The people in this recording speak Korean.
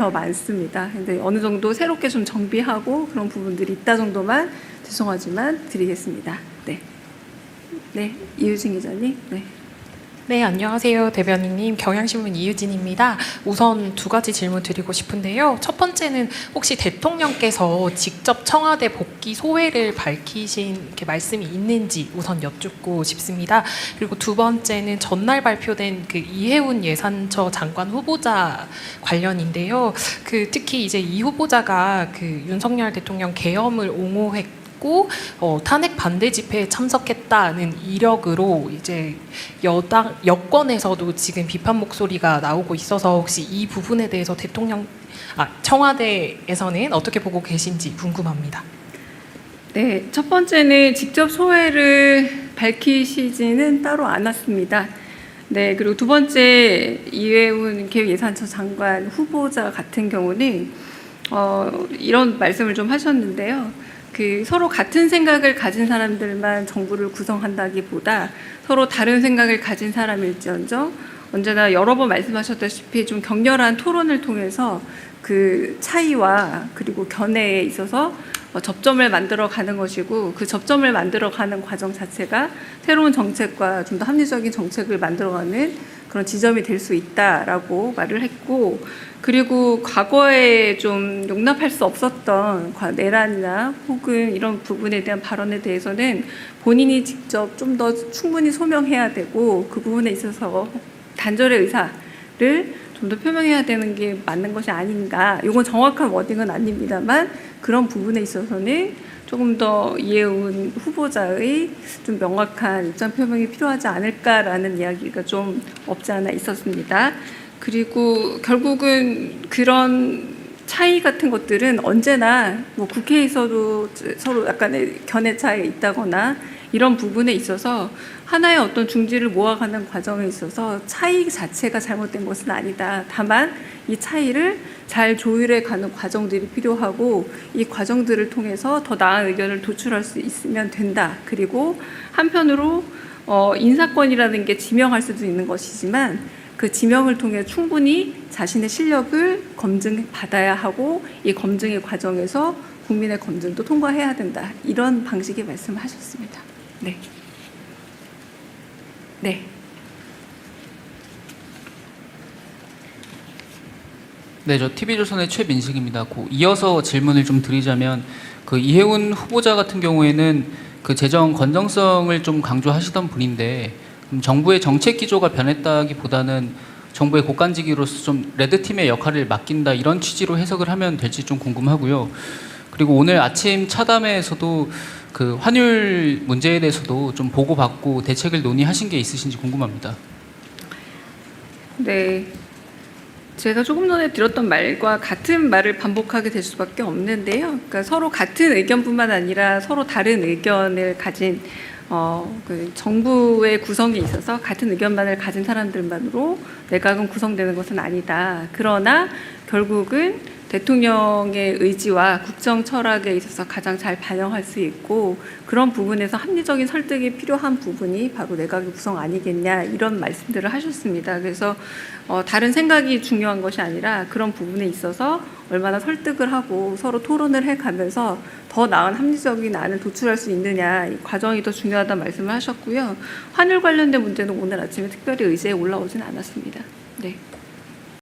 더 많습니다. 근데 어느 정도 새롭게 좀 정비하고 그런 부분들이 있다 정도만 죄송하지만 드리겠습니다. 네. 네, 이유진 기자님. 네. 네, 안녕하세요. 대변인님, 경향신문 이유진입니다. 우선 두 가지 질문 드리고 싶은데요. 첫 번째는 혹시 대통령께서 직접 청와대 복귀 소회를 밝히신 이렇게 말씀이 있는지 우선 여쭙고 싶습니다. 그리고 두 번째는 전날 발표된 그 이해운 예산처 장관 후보자 관련인데요. 특히 이제 이 후보자가 윤석열 대통령 계엄을 옹호했고 탄핵 반대 집회에 참석했다는 이력으로 이제 여권에서도 지금 비판 목소리가 나오고 있어서 혹시 이 부분에 대해서 청와대에서는 어떻게 보고 계신지 궁금합니다. 네, 첫 번째는 직접 소회를 밝히시지는 따로 않았습니다. 네, 그리고 두 번째 이해운 계획예산처 장관 후보자 같은 경우는 이런 말씀을 좀 하셨는데요. 서로 같은 생각을 가진 사람들만 정부를 구성한다기보다 서로 다른 생각을 가진 사람일지언정 언제나 여러 번 말씀하셨다시피 좀 격렬한 토론을 통해서 그 차이와 그리고 견해에 있어서 접점을 만들어 가는 것이고, 그 접점을 만들어 가는 과정 자체가 새로운 정책과 좀 더 합리적인 정책을 만들어가는 그런 지점이 될 수 있다라고 말을 했고, 그리고 과거에 좀 용납할 수 없었던 내란이나 혹은 이런 부분에 대한 발언에 대해서는 본인이 직접 좀 더 충분히 소명해야 되고, 그 부분에 있어서 단절의 의사를 좀 더 표명해야 되는 게 맞는 것이 아닌가. 이건 정확한 워딩은 아닙니다만 그런 부분에 있어서는 조금 더 이해운 후보자의 좀 명확한 입장 표명이 필요하지 않을까라는 이야기가 좀 없지 않아 있었습니다. 그리고 결국은 그런 차이 같은 것들은 언제나 뭐 국회에서도 서로 약간의 견해 차이가 있다거나 이런 부분에 있어서 하나의 어떤 중지를 모아가는 과정에 있어서 차이 자체가 잘못된 것은 아니다. 다만 이 차이를 잘 조율해 가는 과정들이 필요하고, 이 과정들을 통해서 더 나은 의견을 도출할 수 있으면 된다. 그리고 한편으로 인사권이라는 게 지명할 수도 있는 것이지만 그 지명을 통해 충분히 자신의 실력을 검증받아야 하고, 이 검증의 과정에서 국민의 검증도 통과해야 된다. 이런 방식의 말씀을 하셨습니다. 네. 네. 네, 저 TV조선의 최민식입니다. 이어서 질문을 좀 드리자면, 이해운 후보자 같은 경우에는 재정 건정성을 좀 강조하시던 분인데, 정부의 정책 기조가 변했다기보다는 정부의 국간직으로서 좀 레드팀의 역할을 맡긴다, 이런 취지로 해석을 하면 될지 좀 궁금하고요. 그리고 오늘 아침 차담회에서도 환율 문제에 대해서도 좀 보고받고 대책을 논의하신 게 있으신지 궁금합니다. 네. 제가 조금 전에 들었던 말과 같은 말을 반복하게 될 수밖에 없는데요. 그러니까 서로 같은 의견뿐만 아니라 서로 다른 의견을 가진 정부의 구성에 있어서 같은 의견만을 가진 사람들만으로 내각은 구성되는 것은 아니다. 그러나 결국은 대통령의 의지와 국정 철학에 있어서 가장 잘 반영할 수 있고, 그런 부분에서 합리적인 설득이 필요한 부분이 바로 내각의 구성 아니겠냐, 이런 말씀들을 하셨습니다. 그래서 다른 생각이 중요한 것이 아니라 그런 부분에 있어서 얼마나 설득을 하고 서로 토론을 해가면서 더 나은 합리적인 안을 도출할 수 있느냐, 이 과정이 더 중요하다는 말씀을 하셨고요. 환율 관련된 문제는 오늘 아침에 특별히 의제에 올라오진 않았습니다. 네.